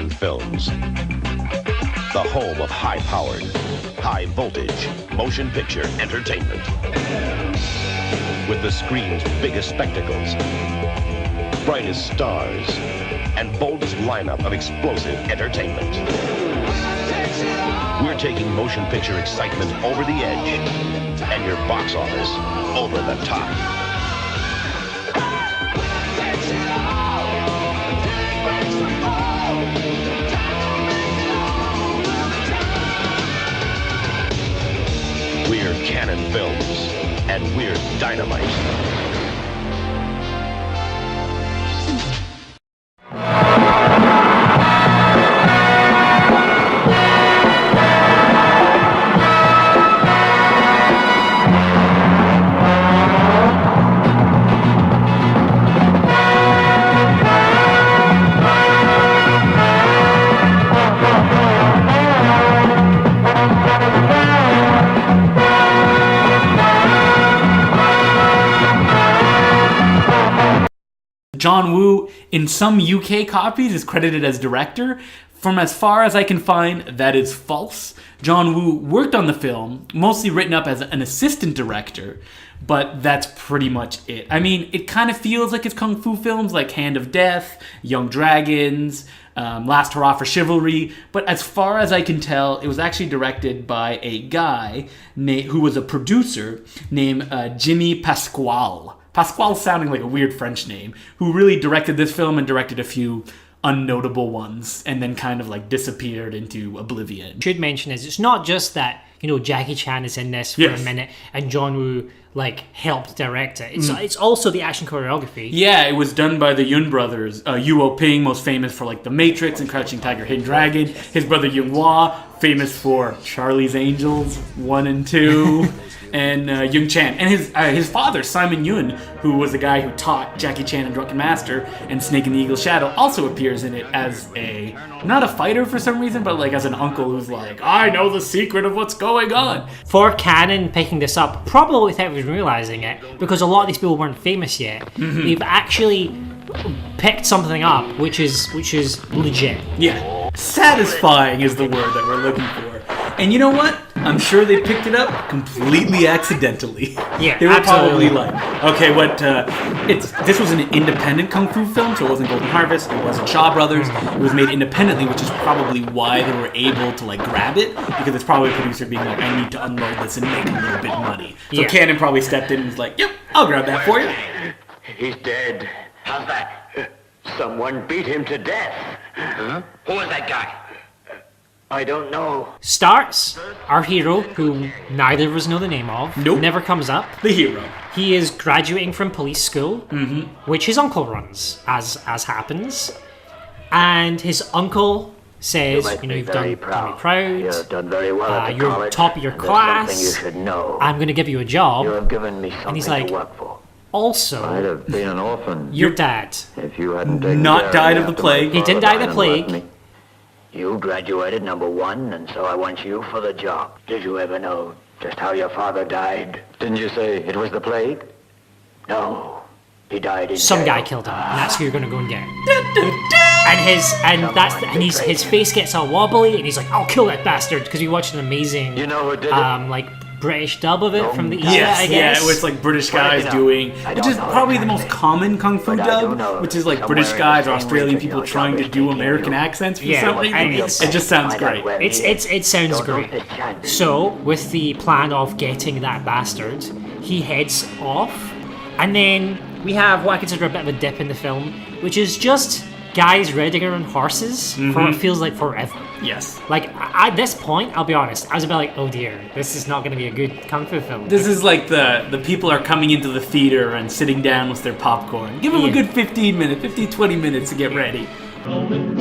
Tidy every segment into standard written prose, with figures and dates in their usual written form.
Canon Films, the home of high-powered, high-voltage motion picture entertainment. With the screen's biggest spectacles, brightest stars, and boldest lineup of explosive entertainment. We're taking motion picture excitement over the edge and your box office over the top. We're Canon Films, and we're dynamite. John Woo, in some UK copies, is credited as director. From as far as I can find, that is false. John Woo worked on the film, mostly written up as an assistant director, but that's pretty much it. I mean, it kind of feels like it's kung fu films like Hand of Death, Young Dragons, Last Hurrah for Chivalry, but as far as I can tell, it was actually directed by a guy who was a producer named Jimmy Pasquale. Pasquale sounding like a weird French name, who really directed this film and directed a few unnotable ones and then kind of like disappeared into oblivion. Should mention is it's not just that, you know, Jackie Chan is in this for a minute and John Woo like helped direct it. It's also the action choreography. Yeah, it was done by the Yuen brothers. Yuen Woo-Ping, most famous for like The Matrix and Crouching Tiger, Hidden Dragon. His brother Yuen Woo, famous for Charlie's Angels 1 and 2. And Yung Chan. And his father, Simon Yuen, who was the guy who taught Jackie Chan in Drunken Master and Snake in the Eagle's Shadow, also appears in it as not a fighter for some reason, but like as an uncle who's like, I know the secret of what's going on. For Canon picking this up, probably without even realizing it, because a lot of these people weren't famous yet, they've actually picked something up which is legit. Yeah. Satisfying is the word that we're looking for. And you know what? I'm sure they picked it up completely accidentally. Yeah, they were absolutely. probably like, okay, this was an independent kung fu film, so it wasn't Golden Harvest, it wasn't Shaw Brothers. It was made independently, which is probably why they were able to like grab it, because it's probably a producer being like, I need to unload this and make a little bit of money. So Canon probably stepped in and was like, yep, I'll grab that for you. He's dead. How's that? Someone beat him to death. Huh? Who was that guy? I don't know. Starts our hero, who neither of us know the name of. Nope. Never comes up. The hero. He is graduating from police school, which his uncle runs, as happens. And his uncle says, you've done me proud. You've done very well at the you're college, top of your and class. there's something you should know. I'm going to give you a job. You have given me something And he's like, to work for. also, I'd have been an orphan. your dad. If you hadn't taken Not care of died me of the after plague. my He didn't father die of the died and plague. left me. You graduated number 1, and so I want you for the job. Did you ever know just how your father died? Didn't you say it was the plague? No. He died in Some jail. guy killed him, and that's who you're going to go and get. And his face gets all wobbly, and he's like, I'll kill that bastard, because we watched an amazing, You know who did it? like, British dub of it from the Yes, I guess. yeah, it was like British guys doing, which is probably the most common kung fu dub, which is like British guys or Australian people trying to do American accents for some reason. and It just sounds great. It sounds great. So, with the plan of getting that bastard, he heads off, and then we have what I consider a bit of a dip in the film, which is just guys riding around horses for what feels like forever. Yes. Like, at this point, I'll be honest, I was a bit like, oh dear, this is not going to be a good kung fu film. This is like the people are coming into the theater and sitting down with their popcorn. Give them a good 15 minutes, 20 minutes to get ready. Rolling,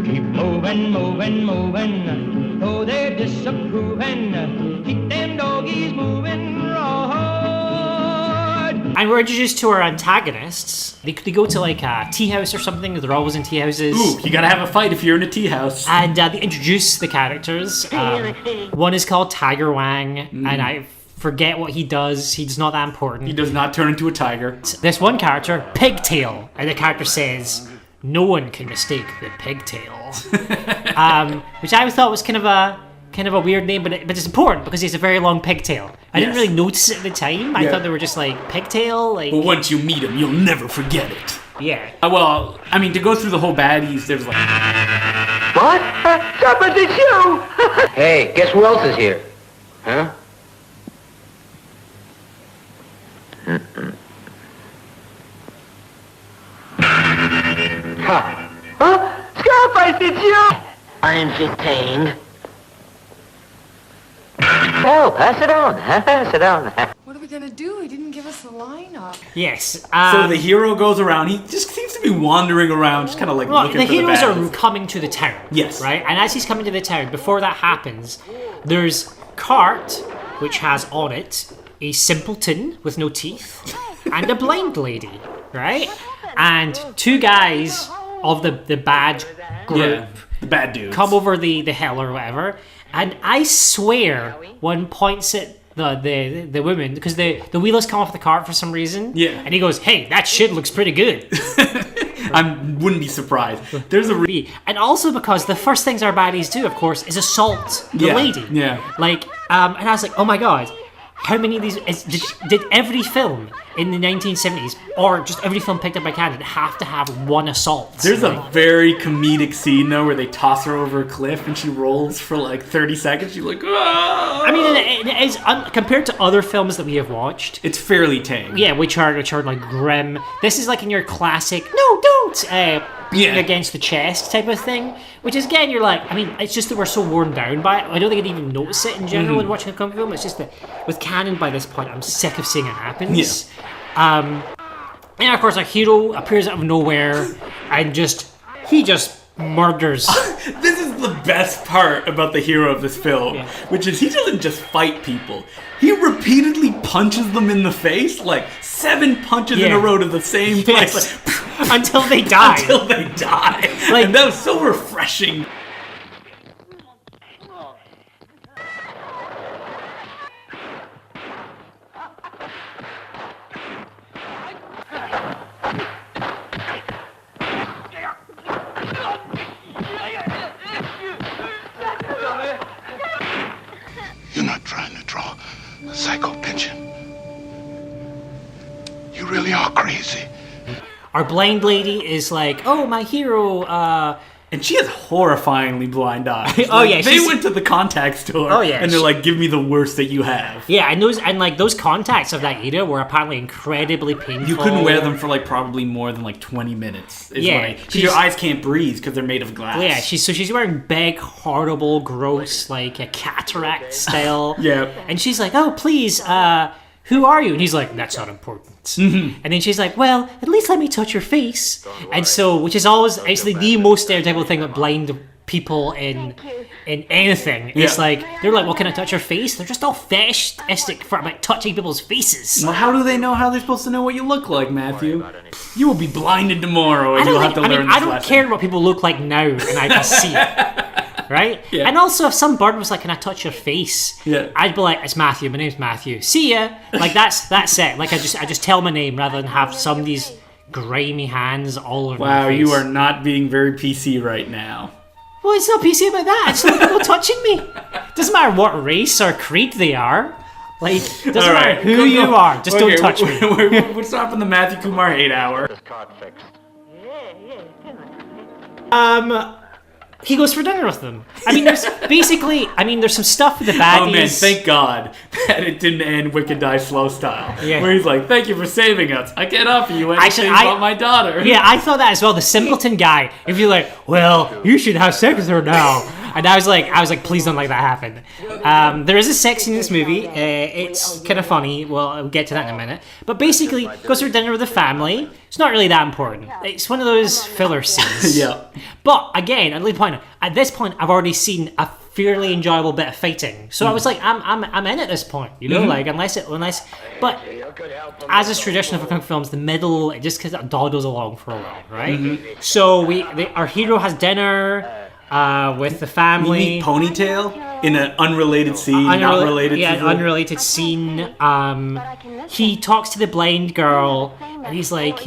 keep moving, moving, moving. Oh, they're disapproving. Keep them doggies moving, roar. And we're introduced to our antagonists. They go to like a tea house or something. They're always in tea houses. Ooh, you gotta have a fight if you're in a tea house. And they introduce the characters. One is called Tiger Wang, and I forget what he does. He's not that important. He does not turn into a tiger. This one character, Pigtail, and the character says, no one can mistake the pigtail, which I thought was kind of a weird name, but it's important because he has a very long pigtail. I didn't really notice it at the time. I thought they were just like pigtail. Like, but once you meet him, you'll never forget it. Yeah. Well, I mean, to go through the whole baddies, there's like... What? Chopper, it's you! Hey, guess who else is here? Huh? Huh? Scarface, it's you! I'm detained. Oh, pass it on. Pass it on. What are we gonna do? He didn't give us the lineup. Yes. So the hero goes around. He just seems to be wandering around, just kind of like looking for the heroes baddies. are coming to the town. Yes. Right? And as he's coming to the town, before that happens, there's cart, which has on it a simpleton with no teeth, and a blind lady, right? And two guys of the bad group, the bad dudes, come over the hill or whatever, and I swear one points at the woman, because the wheelers come off the cart for some reason, and he goes, "Hey, that shit looks pretty good." I wouldn't be surprised. There's a and also because the first things our baddies do, of course, is assault the lady. Yeah. Like, and I was like, oh my god, how many of these did every film in the 1970s, or just every film picked up by canon, have to have one assault? There's a very comedic scene though where they toss her over a cliff and she rolls for like 30 seconds. She's like, ah! I mean, it is compared to other films that we have watched, it's fairly tame. Yeah, which are like grim. This is like in your classic, no, don't beating against the chest type of thing. Which is, again, you're like, I mean, it's just that we're so worn down by it. I don't think I'd even notice it in general when watching a kung fu film. It's just that with canon by this point, I'm sick of seeing it happen. Yeah. And of course, our hero appears out of nowhere and he just murders. This is the best part about the hero of this film, which is he doesn't just fight people. He repeatedly punches them in the face, like 7 punches in a row to the same place. Like, until they die. Until they die. Like, and that was so refreshing. You're not trying to draw a psycho pigeon. You really are crazy. Our blind lady is like, oh, my hero, and she has horrifyingly blind eyes. Oh, like, yeah. They went to the contact store. Oh, yeah. And they're like, give me the worst that you have. Yeah, and those contacts of that era were apparently incredibly painful. You couldn't wear them for like probably more than like 20 minutes. Because your eyes can't breathe because they're made of glass. Yeah, she's wearing big, horrible, gross, like a cataract style. Yeah. And she's like, oh, please, who are you? And he's like, that's not important. And then she's like, well, at least let me touch your face. And so, which is always actually the most stereotypical thing about blind people in anything. It's like, they're like, well, can I touch your face? They're just all fetishistic for like touching people's faces. Well, how do they know how they're supposed to know what you look like, Matthew? You will be blinded tomorrow and you'll have to learn this I don't lesson. care what people look like now, and I can see it. Right? Yeah. And also, if some bird was like, can I touch your face? Yeah. I'd be like, it's Matthew, my name's Matthew. See ya. Like, that's it. Like, I just tell my name rather than have somebody's grimy hands all over my face. Wow, you are not being very PC right now. Well, it's not PC about that. It's not people touching me. Doesn't matter what race or creed they are. Like, doesn't matter who you are. Just don't touch me. We're stopping the Matthew Kumar hate hour. This card fixed. He goes for dinner with them. I mean, there's some stuff with the baddies. Oh man, thank God that it didn't end Wicked Die Slow style. Yeah. Where he's like, thank you for saving us. I can't offer you anything but my daughter. Yeah, I thought that as well. The simpleton guy. If you're like, well, you should have sex with her now. And I was like, please don't let that happen. There is a sex scene in this movie. It's kind of funny. Well, I'll get to that in a minute. But basically, goes for dinner with the family. It's not really that important. It's one of those filler scenes. Yeah. But again, at this point, I've already seen a fairly enjoyable bit of fighting. So I was like, I'm in at this point, you know, like unless. But as is traditional for kung fu films, the middle it just kind of dawdles along for a while, right? So our hero has dinner. With the family. We meet Ponytail in an unrelated scene, not related to the... unrelated scene. He talks to the blind girl, and he's like,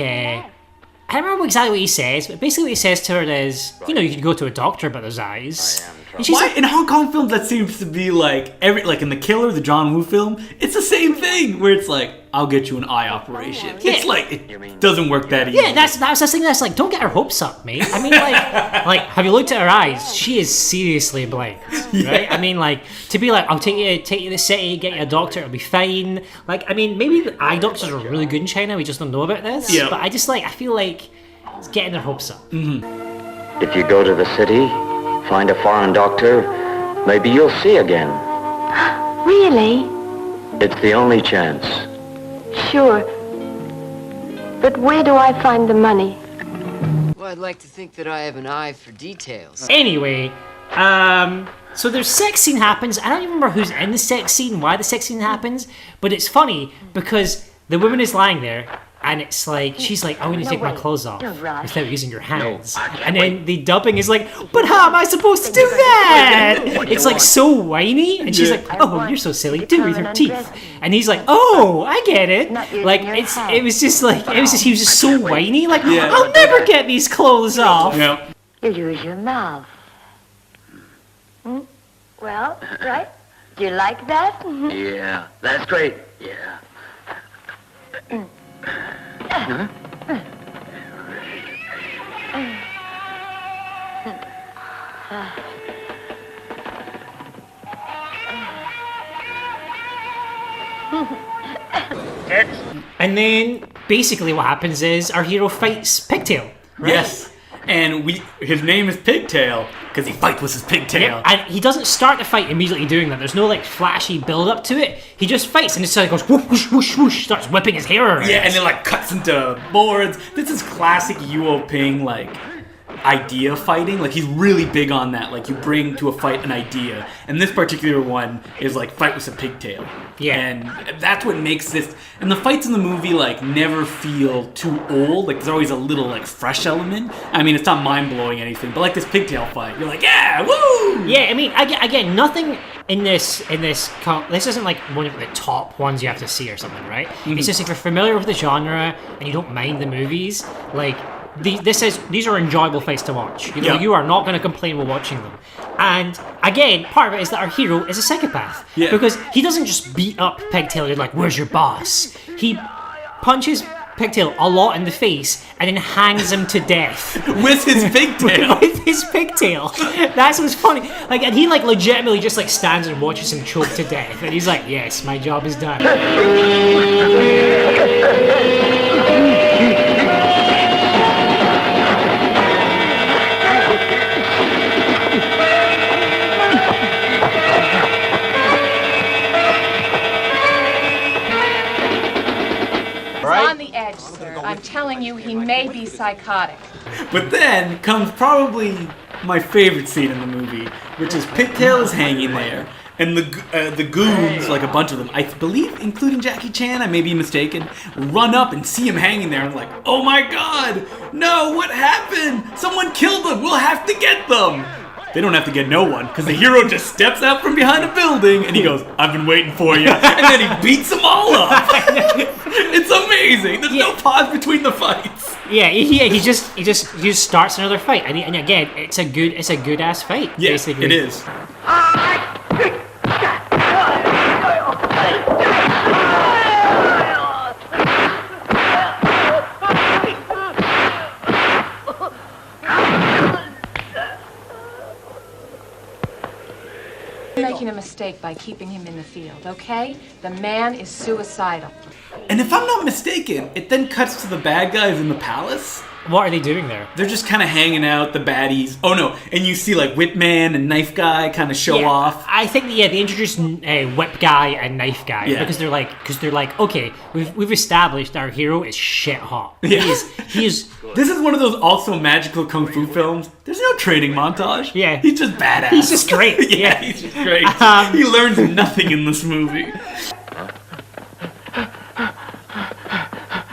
I don't remember exactly what he says, but basically what he says to her is, you know, you could go to a doctor about those eyes. And she's Why like, in Hong Kong films that seems to be like like in The Killer, the John Woo film, it's the same thing where it's like, I'll get you an eye operation. Yeah. It's like it doesn't work that easy. yeah, that's the thing. That's like, don't get her hopes up, mate. I mean, like have you looked at her eyes? She is seriously blind, right? I mean, like to be like, I'll take you to the city, get you a doctor, it'll be fine. Like, I mean, maybe the eye doctors are really good in China. We just don't know about this. Yeah. But I feel like it's getting their hopes up. If you go to the city, find a foreign doctor, maybe you'll see again. Really? It's the only chance. Sure. But where do I find the money? Well, I'd like to think that I have an eye for details. Anyway, so there's sex scene happens. I don't even remember who's in the sex scene, why the sex scene happens, but it's funny because the woman is lying there and it's like, she's like, I'm going to take my clothes off without using your hands. And then the dubbing is like, but how am I supposed to do that? It's like so whiny. And she's like, oh, you're so silly. Do it with your teeth. And he's like, oh, I get it. Like, he was just so whiny. Like, I'll never get these clothes off. Yeah. You use your mouth. Hmm? Well, right? Do you like that? Yeah, that's great. Yeah. And then basically what happens is our hero fights Pigtail. Right? Yes. And his name is Pigtail because he fights with his pigtail. Yep. And he doesn't start the fight immediately doing that. There's no like flashy build up to it. He just fights and it like goes whoosh, whoosh, whoosh, whoosh, starts whipping his hair around. Yeah, and then like cuts into boards. This is classic Yuen Woo-Ping like idea fighting. Like he's really big on that. Like you bring to a fight an idea. And this particular one is like fight with a pigtail. Yeah. And that's what makes this. And the fights in the movie like never feel too old. Like there's always a little like fresh element. I mean, it's not mind blowing anything, but like this pigtail fight, you're like, yeah, woo! Yeah, I mean, again, nothing in this this isn't like one of the top ones you have to see or something, right? It's just if you're familiar with the genre and you don't mind the movies, like. These are enjoyable fights to watch. You know, you are not going to complain while watching them. And again, part of it is that our hero is a psychopath because he doesn't just beat up Pigtail. You're like, "Where's your boss?" He punches Pigtail a lot in the face and then hangs him to death with his pigtail. With his pigtail. That's what's funny. Like, and he like legitimately just like stands and watches him choke to death, and he's like, "Yes, my job is done." On the edge, sir. I'm telling you, he may be psychotic. But then comes probably my favorite scene in the movie, which is Pigtail is hanging there, and the goons, like a bunch of them, I believe, including Jackie Chan, I may be mistaken, run up and see him hanging there and like, oh my god, no, what happened? Someone killed them, we'll have to get them. They don't have to get no one, because the hero just steps out from behind a building and he goes, I've been waiting for you. And then he beats them all up. It's amazing. There's no pause between the fights. Yeah, he just starts another fight. And again, it's a good ass fight. Yeah, basically. it is. You're making a mistake by keeping him in the field, okay? The man is suicidal. And if I'm not mistaken, it then cuts to the bad guys in the palace. What are they doing there? They're just kind of hanging out, the baddies. Oh no, and you see like Whipman and Knife Guy kind of show off. I think they introduced Whip Guy and Knife Guy because they're like, okay, we've established our hero is shit hot. Yeah. He is. This is one of those also magical kung fu films. There's no training montage. Yeah. He's just badass. He's just great. Yeah, he's just great. He learns nothing in this movie.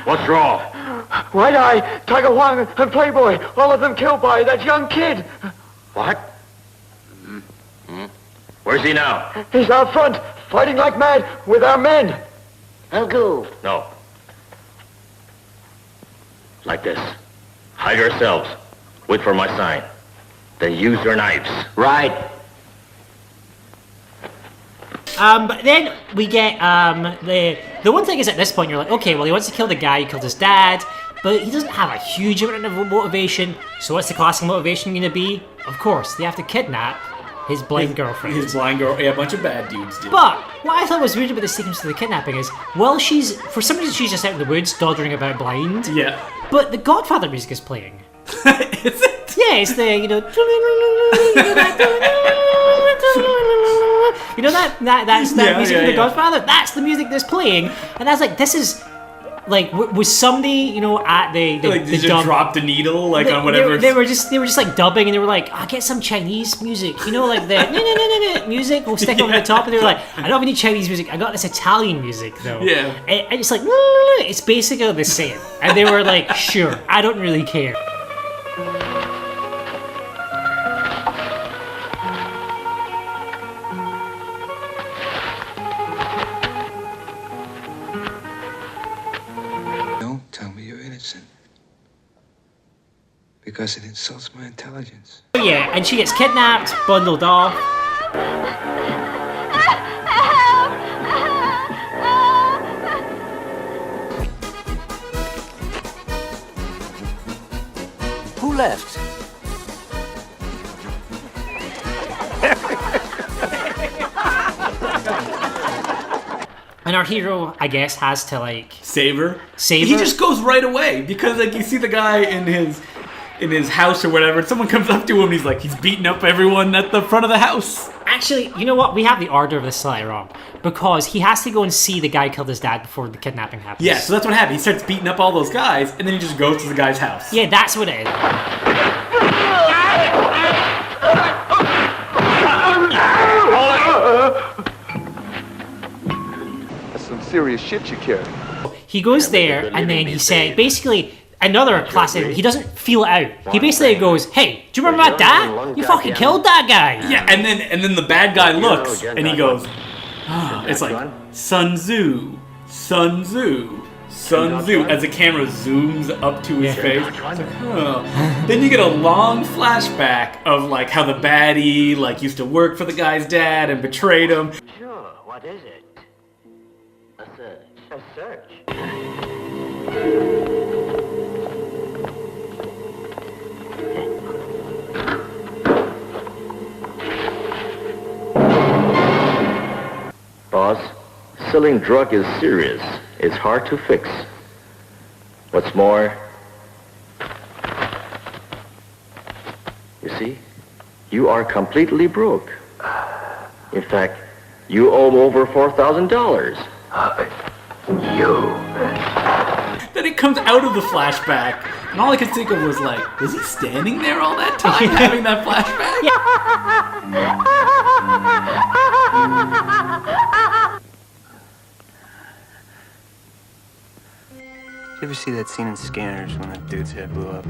What's wrong? White Eye, Tiger Wang, and Playboy, all of them killed by that young kid. What? Where's he now? He's out front, fighting like mad with our men. I'll go. No. Like this. Hide yourselves. Wait for my sign. Then use your knives. Right. But then we get the one thing is at this point you're like, okay, well he wants to kill the guy who killed his dad, but he doesn't have a huge amount of motivation. So what's the classic motivation going to be? Of course, they have to kidnap his blind girlfriend. His blind girl. Yeah, a bunch of bad dudes do. But what I thought was weird about the sequence of the kidnapping is, well, for some reason she's just out in the woods dodgering about blind. Yeah. But the Godfather music is playing. Is it? Yeah, it's the that's the music of the Godfather. That's the music that's playing, and I was like, this is like was somebody at the like they dub, dropped a needle on whatever. They were just like dubbing, and they were like, I'll get some Chinese music, like the music. We'll stick over the top, and they were like, I don't have any Chinese music. I got this Italian music though. Yeah, and it's like it's basically the same, and they were like, sure, I don't really care. Because it insults my intelligence. Yeah, and she gets kidnapped, bundled off. Who left? And our hero, I guess, has to save her. Save her. He just goes right away because you see the guy in his house or whatever, and someone comes up to him and he's beating up everyone at the front of the house. Actually, you know what? We have the order of this slightly wrong. Because he has to go and see the guy who killed his dad before the kidnapping happens. Yeah, so that's what happened. He starts beating up all those guys, and then he just goes to the guy's house. Yeah, that's what it is. That's some serious shit you carry. He goes there, and then he said, basically, another classic, he doesn't feel it out. He basically goes, hey, do you remember my dad? You fucking killed that guy. Yeah, and then the bad guy looks, and he goes, it's like, Sun Tzu, Sun Tzu, Sun Tzu, as the camera zooms up to his face. It's like, Then you get a long flashback of how the baddie used to work for the guy's dad and betrayed him. Sure, what is it? A search. A search? Boss, selling drug is serious. It's hard to fix. What's more, you see, you are completely broke. In fact, you owe over $4,000. Then it comes out of the flashback, and all I could think of was was he standing there all that time having that flashback? Did you ever see that scene in Scanners when that dude's head blew up?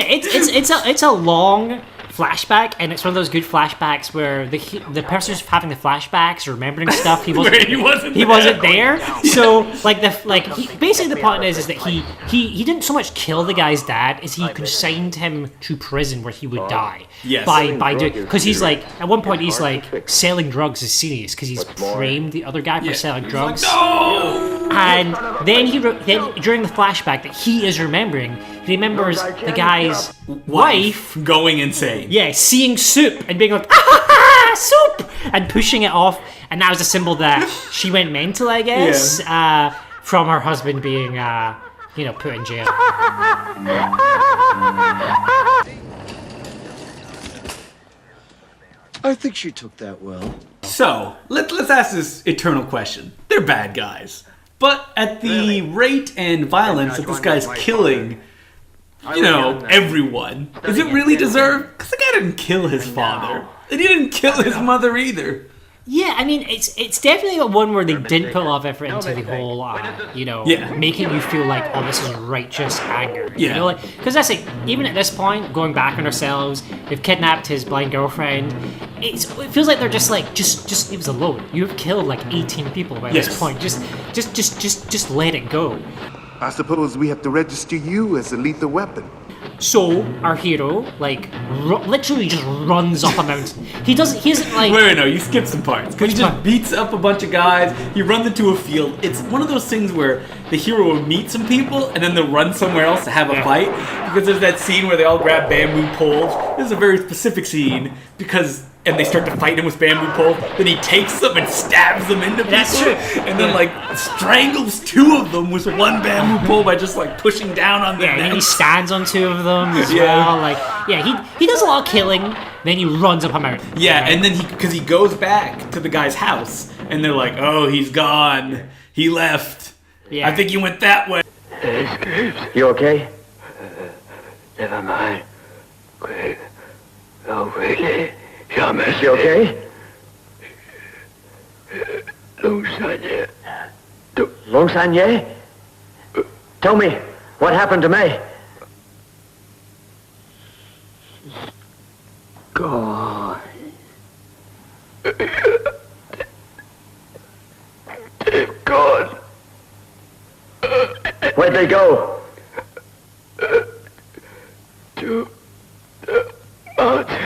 It's a long flashback, and it's one of those good flashbacks where the person who's having the flashbacks remembering stuff he wasn't there. So basically the point is that he didn't so much kill the guy's dad as he consigned him to prison where he would die. Yes. By doing, because he's at one point he's selling drugs is serious because he's framed the other guy for selling drugs. No! And then during the flashback that he is remembering, he remembers the guy's wife going insane. Yeah, seeing soup and being like, ah, soup, and pushing it off, and that was a symbol that she went mental, I guess, from her husband being, put in jail. I think she took that well. So, let's ask this eternal question. They're bad guys. But at the rate and violence that this guy's killing, everyone, is it really deserved? Because the guy didn't kill his father. And he didn't kill his mother either. Yeah, I mean, it's definitely one where they didn't put a lot of effort into the whole, making you feel like, oh, this is righteous anger. Yeah. Because that's even at this point, going back on ourselves, they've kidnapped his blind girlfriend. It feels like they're just leave us alone. You've killed 18 people by this point. Just let it go. I suppose we have to register you as a lethal weapon. So our hero, literally just runs up a mountain. He isn't like. Wait, no, you skipped some parts. Because he just beats up a bunch of guys. He runs into a field. It's one of those things where the hero will meet some people and then they'll run somewhere else to have a fight. Because there's that scene where they all grab bamboo poles. This is a very specific scene and they start to fight him with bamboo poles. Then he takes them and stabs them into people. That's true. And then strangles two of them with one bamboo pole by just pushing down on them. Yeah, and he stands on two of them as well. He does a lot of killing. Then he runs up a mountain. Yeah, and then because he goes back to the guy's house, and they're like, "Oh, he's gone. He left. Yeah. I think he went that way." You okay? Never mind. Quick. Oh, really? Is she okay? Long Sanye? Tell me, what happened to May? Gone. They're gone. Where'd they go? To the mountain.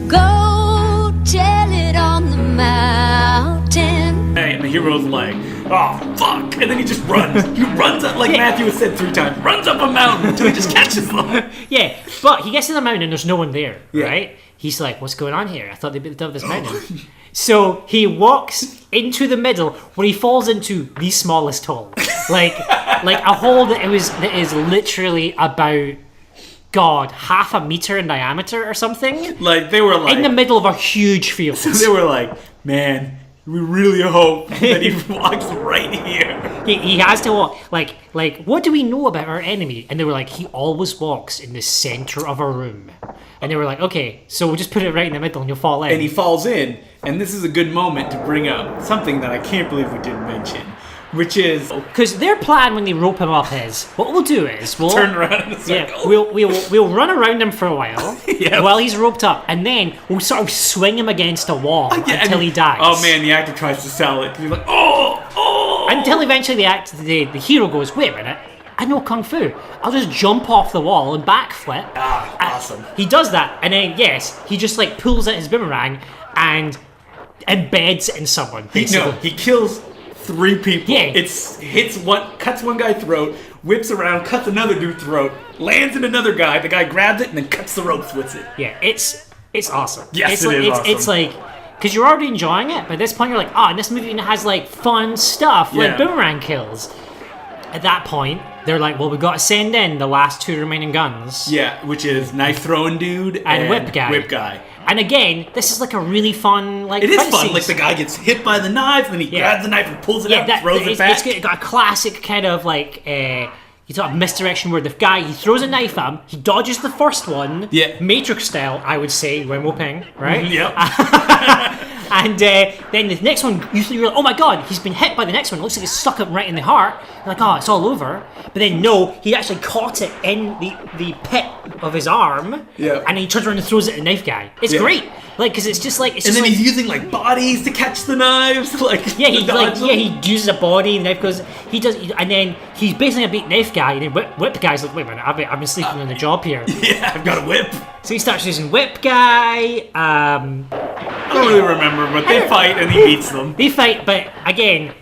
Go tell it on the mountain. And the hero's like, "Oh, fuck." And then he just runs. He runs up, like Matthew has said 3 times, runs up a mountain until he just catches them. Yeah, but he gets to the mountain and there's no one there, right? He's like, "What's going on here? I thought they built up this mountain." So he walks into the middle where he falls into the smallest hole. Like a hole that is literally about, God, 0.5 meter in diameter or something. They were in the middle of a huge field. So they were like, "Man, we really hope that he walks right here." He has to walk. What do we know about our enemy? And they were like, "He always walks in the center of a room." And they were like, "Okay, so we'll just put it right in the middle and you'll fall in." And he falls in, and this is a good moment to bring up something that I can't believe we didn't mention, which is because their plan when they rope him up is what we'll do is we'll turn around in a circle. We'll run around him for a while while he's roped up, and then we'll sort of swing him against a wall until he dies. Oh man, the actor tries to sell it. He's like, "Oh!" Until eventually the hero goes, "Wait a minute, I know Kung Fu. I'll just jump off the wall and backflip." Awesome. He does that, and then he just pulls out his boomerang and embeds it in someone. He kills 3 people. Yeah. Cuts one guy's throat, whips around, cuts another dude's throat, lands in another guy. The guy grabs it and then cuts the ropes with it. Yeah, it's awesome. Yes, it is awesome. It's because you're already enjoying it, but at this point you're like, and this movie has fun stuff like boomerang kills. At that point, they're like, well, we've got to send in the last 2 remaining guns. Yeah, which is knife throwing dude and whip guy. And again, this is a really fun it is fun. Scenes. The guy gets hit by the knife, and then he grabs the knife and pulls it out and throws it back. It's got a classic kind of you talk misdirection where the guy, he throws a knife at him, he dodges the first one, Matrix style, I would say, Yuen Woo-Ping, right? Yep. And then the next one, you're like, oh my god, he's been hit by the next one. It looks like it's stuck him right in the heart. You're like, oh, it's all over. But then no, he actually caught it in the pit of his arm. Yeah. And he turns around and throws it at the knife guy. It's great. Because it's just like... and then he's using bodies to catch the knives. He uses a body, the knife goes... And then he's basically a beat knife guy, and then whip guy's like, wait a minute, I've been sleeping on the job here. Yeah, I've got a whip. So he starts using whip guy. I don't really remember, but they fight and he beats them. They fight, but again,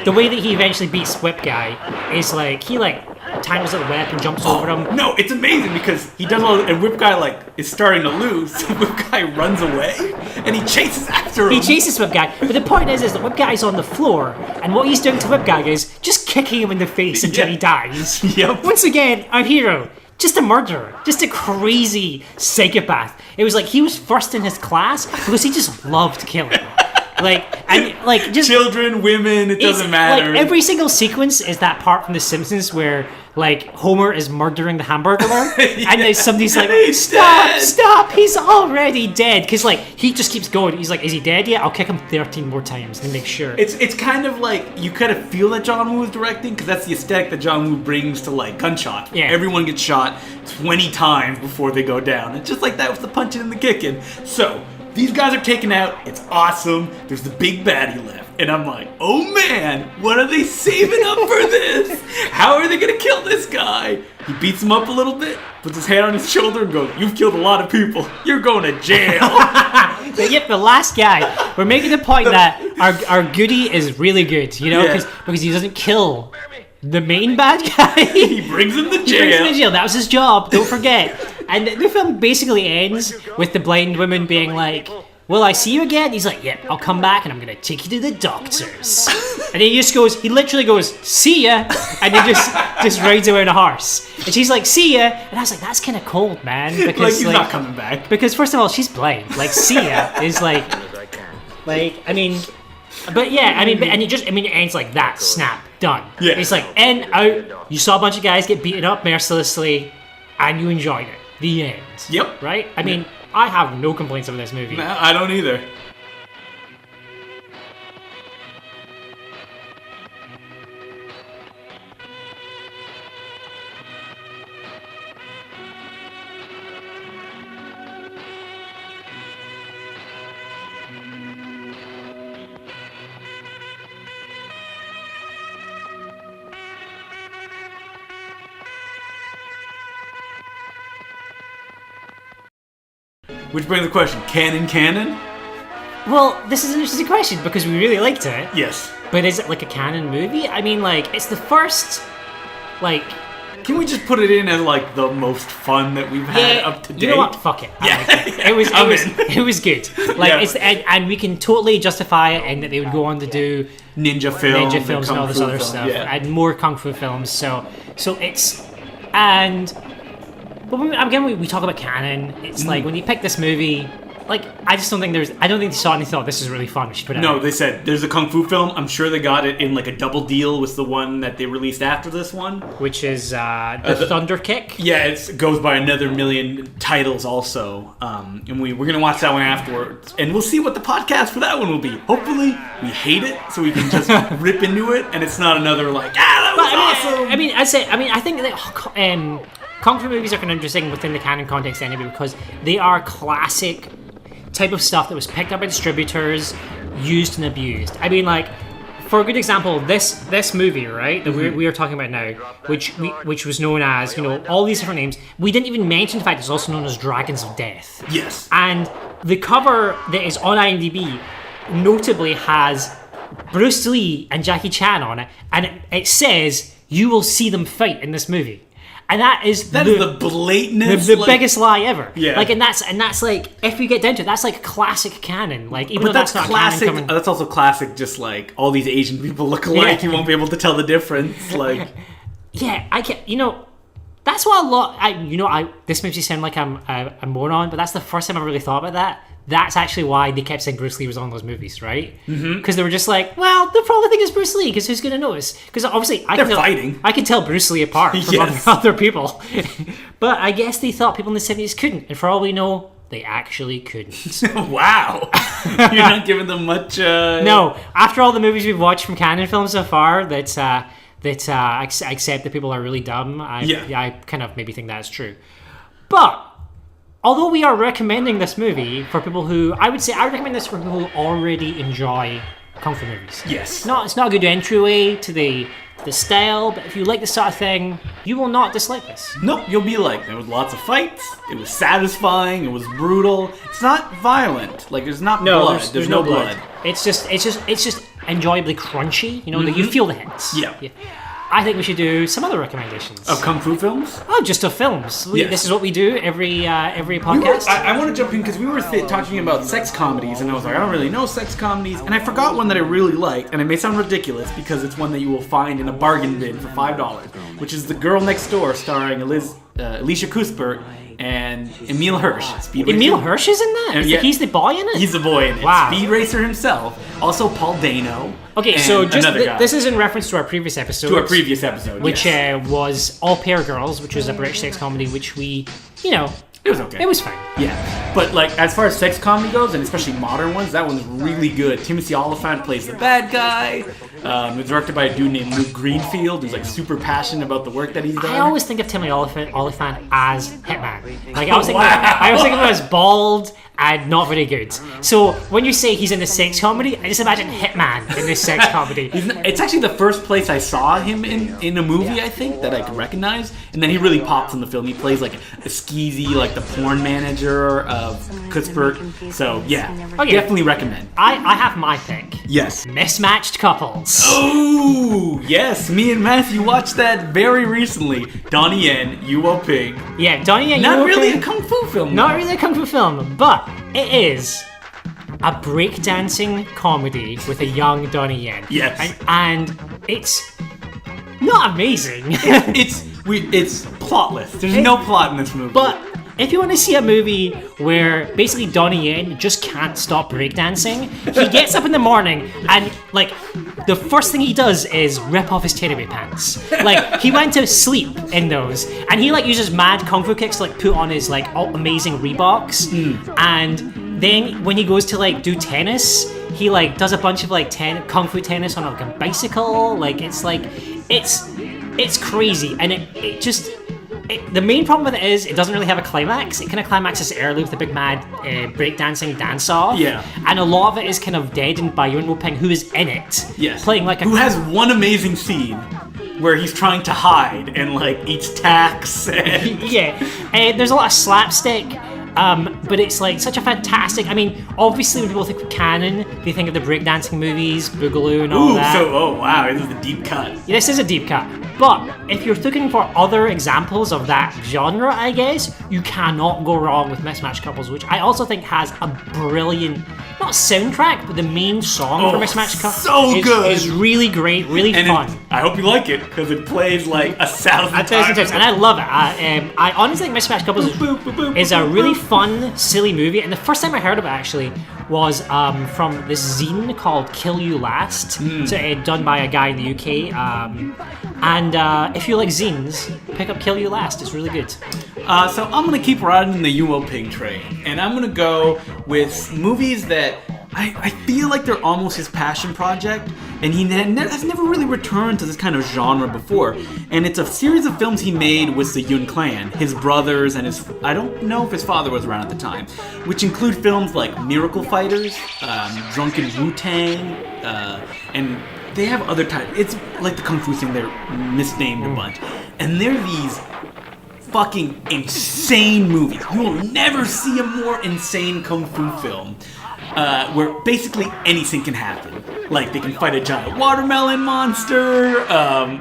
the way that he eventually beats whip guy is he tangles at the whip and jumps over him. No, it's amazing because he does all, and whip guy is starting to lose. So whip guy runs away and he chases after him. He chases whip guy, but the point is that whip guy's on the floor, and what he's doing to whip guy is just kicking him in the face until he dies. Yep. Once again, our hero. Just a murderer. Just a crazy psychopath. It was he was first in his class because he just loved killing. Just children, women, it doesn't matter. Every single sequence is that part from The Simpsons where Homer is murdering the Hamburglar, and then somebody's like, stop, he's already dead. Because he just keeps going. He's like, is he dead yet? I'll kick him 13 more times to make sure. It's kind of you kind of feel that John Woo is directing because that's the aesthetic that John Woo brings to gunshot. Yeah. Everyone gets shot 20 times before they go down. It's just like that with the punching and the kicking. So these guys are taken out. It's awesome. There's the big baddie left. And I'm like, oh man, what are they saving up for this? How are they going to kill this guy? He beats him up a little bit, puts his hand on his shoulder and goes, you've killed a lot of people. You're going to jail. Yep, the last guy. We're making the point that our goodie is really good, you know, because he doesn't kill the main bad guy. He brings him to jail. That was his job, don't forget. And the film basically ends with the blind woman being like, will I see you again? He's like, yep, I'll come back and I'm going to take you to the doctors. And he literally goes, see ya. And he just rides away on a horse. And she's like, see ya. And I was like, that's kind of cold, man. Because he's not coming back. Because first of all, she's blind. Like, see ya is like, I mean, but yeah, I mean, and it ends like that, snap, done. Yeah. It's like, in, out, you saw a bunch of guys get beaten up mercilessly, and you enjoyed it. The end. Yep. Right? I mean, I have no complaints about this movie. No, I don't either. Which brings the question, canon? Well, this is an interesting question because we really liked it. Yes. But is it like a canon movie? I mean, like, it's the first, like... Can we just put it in as, like, the most fun that we've had up to date? You know what? Fuck it. Yeah. It was good. Like, it's and we can totally justify it and that they would go on to do... Ninja films and all this other stuff. Yeah. And more Kung Fu films. So it's... And... But again, we talk about canon. It's like when you pick this movie, like I don't think they saw it and they thought this is really fun. We should put it. No, they said there's a kung fu film. I'm sure they got it in like a double deal with the one that they released after this one, which is the Thunder Kick. Yeah, it goes by another million titles also, and we're gonna watch that one afterwards, and we'll see what the podcast for that one will be. Hopefully, we hate it so we can just rip into it, and it's not another like that was awesome. I think that. Kung Fu movies are kind of interesting within the canon context anyway because they are classic type of stuff that was picked up by distributors, used and abused. I mean, like, for a good example, this movie, right, that we are talking about now, which was known as, you know, all these different names, we didn't even mention the fact it's also known as Dragons of Death. Yes. And the cover that is on IMDb notably has Bruce Lee and Jackie Chan on it, and it says, you will see them fight in this movie. And that is the blatantest, the biggest lie ever. Yeah. Like, and that's like, if we get down to it, that's like classic canon. Like, even though that's not classic. Canon That's also classic. Just like all these Asian people look alike, you won't be able to tell the difference. Like, yeah, I can't. You know, that's what a lot. This makes me sound like I'm a moron, but that's the first time I really thought about that. That's actually why they kept saying Bruce Lee was on those movies, right? Because they were just like, well, they'll probably think it's Bruce Lee, because who's going to notice? Because obviously, I can tell Bruce Lee apart from other people. But I guess they thought people in the 70s couldn't, and for all we know, they actually couldn't. Wow. You're not giving them much... No. After all the movies we've watched from canon films so far, that I accept that people are really dumb, I kind of maybe think that's true. But... although we are recommending this movie for people who, I would recommend this for people who already enjoy Kung Fu movies. Yes. It's not a good entryway to the style, but if you like this sort of thing, you will not dislike this. Nope, you'll be like, there was lots of fights, it was satisfying, it was brutal. It's not violent, like there's not blood. There's no blood. It's just enjoyably crunchy, you know, that you feel the hits. Yeah. I think we should do some other recommendations. Of Kung Fu films? Oh, just of films. This is what we do every podcast. I want to jump in because we were talking about sex comedies, and I was like, I don't really know sex comedies, and I forgot one that I really liked, and it may sound ridiculous because it's one that you will find in a bargain bin for $5, which is The Girl Next Door, starring Alicia Cuthbert and Emil Hirsch. Emil Hirsch is in that? He's the boy in it? He's the boy in it. Wow. Speed Racer himself. Also Paul Dano. Okay, so just this is in reference to our previous episode. Which was All Pair Girls, which was a British sex comedy, which we, it was okay. It was fine. Yeah. But, like, as far as sex comedy goes, and especially modern ones, that one's really good. Timothy Olyphant plays the bad guy. It was directed by a dude named Luke Greenfield, who's, like, super passionate about the work that he's done. I always think of Timothy Olyphant as Hitman. Like, I was thinking of him as bald, and not very good. So when you say he's in a sex comedy, I just imagine Hitman in this sex comedy. It's actually the first place I saw him in a movie, I think, that I could recognize. And then he really pops in the film. He plays like a skeezy, like the porn manager of Cuthbert. So yeah, definitely recommend. I have my pick. Yes. Mismatched Couples. Oh, yes. Me and Matthew watched that very recently. Donnie Yen, Yuen Woo-Ping. Yeah, Donnie Yen. Not really a kung fu film. Not really a kung fu film, but it is a breakdancing comedy with a young Donnie Yen. Yes. And it's not amazing. It's plotless. There's no plot in this movie. But if you want to see a movie where basically Donnie Yen just can't stop breakdancing, he gets up in the morning and like the first thing he does is rip off his tearaway pants. Like he went to sleep in those, and he like uses mad kung fu kicks to like put on his like amazing Reeboks, and then when he goes to like do tennis, he like does a bunch of like kung fu tennis on like a bicycle. Like it's crazy, and it just. The main problem with it is it doesn't really have a climax. It kind of climaxes early with a big mad breakdancing dance-off. Yeah. And a lot of it is kind of deadened by Yuen Woo-Ping, who is in it. Yes. Playing like who has one amazing scene where he's trying to hide and like eats tacks. And... yeah. There's a lot of slapstick. But it's like such a fantastic. I mean, obviously when people think of canon, they think of the breakdancing movies, Boogaloo, and all that. Oh wow, this is a deep cut. Yeah, this is a deep cut. But if you're looking for other examples of that genre, I guess you cannot go wrong with Mismatched Couples, which I also think has a brilliant, not soundtrack, but the main song for Mismatched Couples. So good. Is really great, really fun. I hope you like it because it plays like 1,000 times, and I love it. I honestly think Mismatched Couples is a really fun, silly movie, and the first time I heard of it actually was from this zine called Kill You Last, so done by a guy in the UK. And if you like zines, pick up Kill You Last. It's really good. So I'm gonna keep riding the Yuen Woo-Ping train, and I'm gonna go with movies that I feel like they're almost his passion project, and he has never really returned to this kind of genre before. And it's a series of films he made with the Yuen clan, his brothers, and I don't know if his father was around at the time, which include films like Miracle Fighters, Drunken Wu-Tang, and they have other titles. It's like the Kung Fu thing, they're misnamed a bunch. And they're these fucking insane movies. You will never see a more insane Kung Fu film. Where basically anything can happen. Like, they can fight a giant watermelon monster,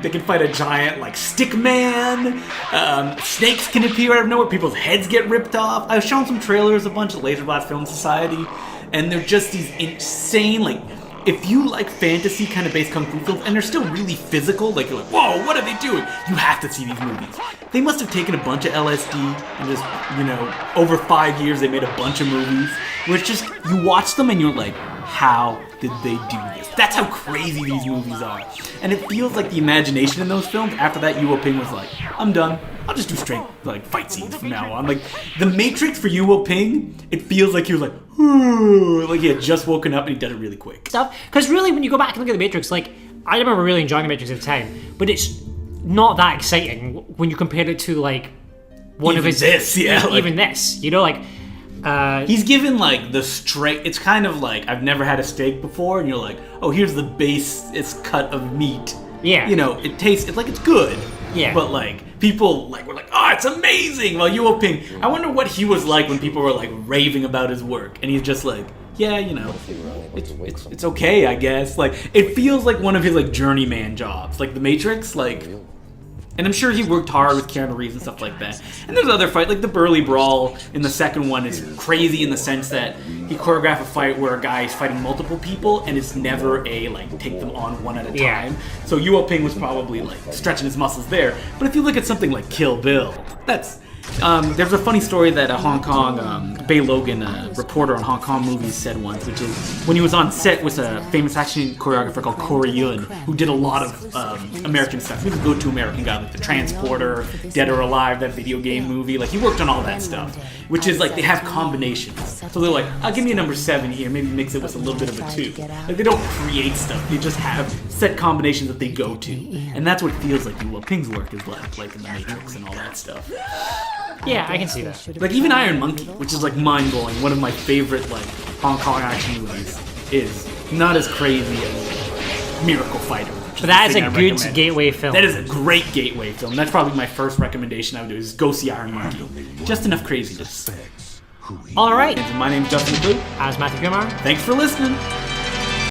they can fight a giant, like, stick man, snakes can appear out of nowhere, people's heads get ripped off. I've shown some trailers, a bunch of Laser Blast Film Society, and they're just these insane, like, if you like fantasy kind of based kung fu films, and they're still really physical, like you're like, whoa, what are they doing? You have to see these movies. They must have taken a bunch of LSD and just, over 5 years they made a bunch of movies where it's just, you watch them and you're like, how did they do this? That's how crazy these movies are. And it feels like the imagination in those films, after that Yuen Woo-Ping was like, I'm done. I'll just do straight like fight scenes from now on. Like the Matrix for Yuen Woo-Ping, it feels like he was like he had just woken up and he did it really quick. Stuff, because really when you go back and look at the Matrix, like I remember really enjoying the Matrix at the time, but it's not that exciting when you compare it to like one of his even this, he's given like the straight. It's kind of like I've never had a steak before, and you're like, oh, here's the base. It's cut of meat. Yeah, it tastes. It's like it's good. Yeah, but like people were like, oh, it's amazing. Well, Yuen Woo-Ping, I wonder what he was like when people were like raving about his work, and he's just like, yeah, it's okay, I guess. Like it feels like one of his like journeyman jobs, like The Matrix, like. And I'm sure he worked hard with Keanu Reeves and stuff like that. And there's other fights, like the Burly Brawl in the second one is crazy in the sense that he choreographed a fight where a guy is fighting multiple people and it's never take them on one at a time. So Yuen Woo-Ping was probably like stretching his muscles there. But if you look at something like Kill Bill, that's... there's a funny story that a Hong Kong, Bay Logan, a reporter on Hong Kong movies said once, which is when he was on set with a famous action choreographer called Corey Yuen, who did a lot of American stuff. He was a go-to American guy, like The Transporter, Dead or Alive, that video game movie. Like, he worked on all that stuff, which is like they have combinations. So they're like, I'll give me a number 7 here, maybe mix it with a little bit of a 2. Like, they don't create stuff, they just have set combinations that they go to. And that's what it feels like Yuen Woo-Ping's work is like in The Matrix and all that stuff. Yeah, I can see that. Like even Iron Monkey, which is like mind-blowing, one of my favorite like Hong Kong action movies, is not as crazy as Miracle Fighter. But that is a good gateway film. That is a great gateway film. That's probably my first recommendation I would do is go see Iron Monkey. Just enough craziness. All right. My name's Justin Clue. As Matthew Kumar. Thanks for listening.